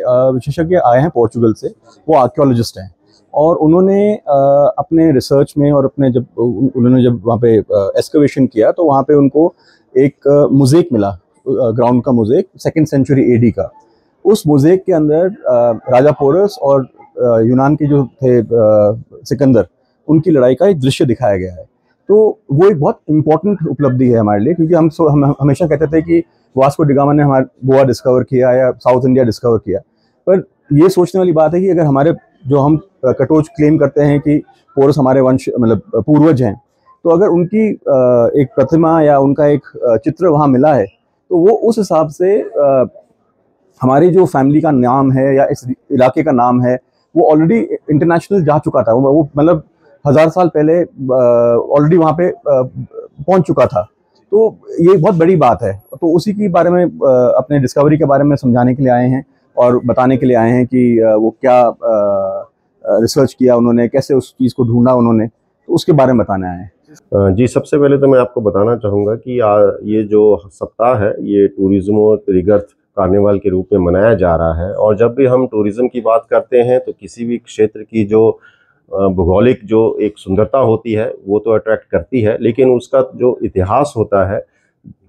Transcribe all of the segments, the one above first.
विशेषज्ञ आए हैं पोर्चुगल से, वो आर्कियोलॉजिस्ट हैं और उन्होंने अपने रिसर्च में और अपने उन्होंने जब वहाँ पे एक्सकवेशन किया तो वहाँ पे उनको एक मोज़ेक मिला, ग्राउंड का मोज़ेक 2nd सेंचुरी एडी का। उस मोज़ेक के अंदर राजा पोरस और यूनान के जो थे सिकंदर, उनकी लड़ाई का एक दृश्य दिखाया गया है। तो वो एक बहुत इम्पोर्टेंट उपलब्धि है हमारे लिए, क्योंकि हम हमेशा कहते थे कि वास्को डी गामा ने हमारा गोवा डिस्कवर किया या साउथ इंडिया डिस्कवर किया, पर ये सोचने वाली बात है कि अगर हमारे जो हम कटोच क्लेम करते हैं कि पोरस हमारे वंश मतलब पूर्वज हैं, तो अगर उनकी एक प्रतिमा या उनका एक चित्र वहाँ मिला है तो वो उस हिसाब से हमारी जो फैमिली का नाम है या इस इलाके का नाम है वो ऑलरेडी इंटरनेशनल जा चुका था, वो मतलब 1000 साल पहले ऑलरेडी वहाँ पे पहुँच चुका था। तो ये बहुत बड़ी बात है। तो उसी के बारे में अपने डिस्कवरी के बारे में समझाने के लिए आए हैं और बताने के लिए आए हैं कि वो क्या रिसर्च किया उन्होंने, कैसे उस चीज़ को ढूंढा उन्होंने, तो उसके बारे में बताने आए हैं। जी, सबसे पहले तो मैं आपको बताना चाहूँगा कि ये जो सप्ताह है ये टूरिज्म रिगर्थ कार्निवल के रूप में मनाया जा रहा है। और जब भी हम टूरिज़्म की बात करते हैं तो किसी भी क्षेत्र की जो भौगोलिक जो एक सुंदरता होती है वो तो अट्रैक्ट करती है, लेकिन उसका जो इतिहास होता है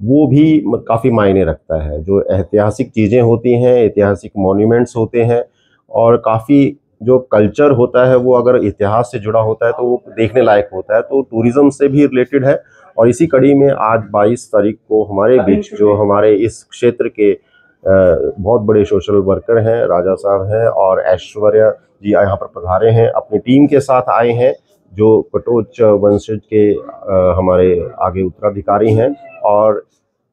वो भी काफ़ी मायने रखता है। जो ऐतिहासिक चीज़ें होती हैं, ऐतिहासिक मॉन्यूमेंट्स होते हैं और काफ़ी जो कल्चर होता है वो अगर इतिहास से जुड़ा होता है तो वो देखने लायक होता है। तो टूरिज़्म से भी रिलेटेड है। और इसी कड़ी में आज 22 तारीख को हमारे बीच जो हमारे इस क्षेत्र के बहुत बड़े सोशल वर्कर हैं, राजा साहब हैं और ऐश्वर्या जी यहाँ पर पधारे हैं, अपनी टीम के साथ आए हैं, जो कटोच वंशज के हमारे आगे उत्तराधिकारी हैं। और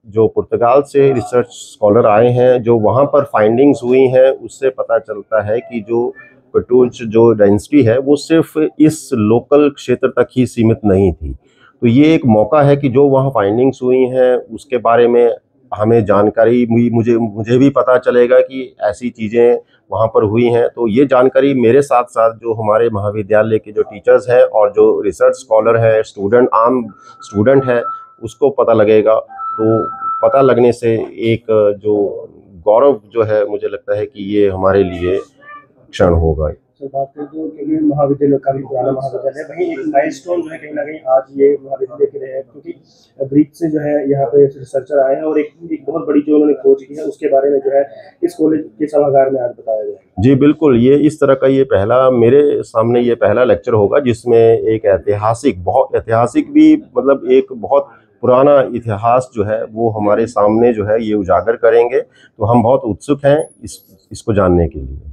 जो पुर्तगाल से रिसर्च स्कॉलर आए हैं, जो वहाँ पर फाइंडिंग्स हुई हैं उससे पता चलता है कि जो कटोच जो डायनेस्टी है वो सिर्फ इस लोकल क्षेत्र तक ही सीमित नहीं थी। तो ये एक मौका है कि जो वहाँ फाइंडिंग्स हुई हैं उसके बारे में हमें जानकारी मुझे भी पता चलेगा कि ऐसी चीज़ें वहाँ पर हुई हैं। तो ये जानकारी मेरे साथ साथ जो हमारे महाविद्यालय के जो टीचर्स हैं और जो रिसर्च स्कॉलर है, आम स्टूडेंट है, उसको पता लगेगा। तो पता लगने से एक जो गौरव जो है मुझे लगता है कि ये हमारे लिए क्षण होगा। तो बात करें तो क्योंकि महाविद्यालय काफी पुराना महाविद्यालय है, वहीं एक माइलस्टोन जो है कहीं ना कहीं आज ये महाविद्यालय के लिए है, क्योंकि ग्रीक से जो है यहाँ पे रिसर्चर आए हैं और एक बहुत बड़ी जो उन्होंने खोज की है उसके बारे में जो है इस कॉलेज के सभागार में आज बताया गया। जी बिल्कुल, ये इस तरह का ये पहला मेरे सामने ये पहला लेक्चर होगा जिसमें एक ऐतिहासिक, बहुत ऐतिहासिक भी मतलब एक बहुत पुराना इतिहास जो है वो हमारे सामने जो है ये उजागर करेंगे। तो हम बहुत उत्सुक हैं इसको जानने के लिए।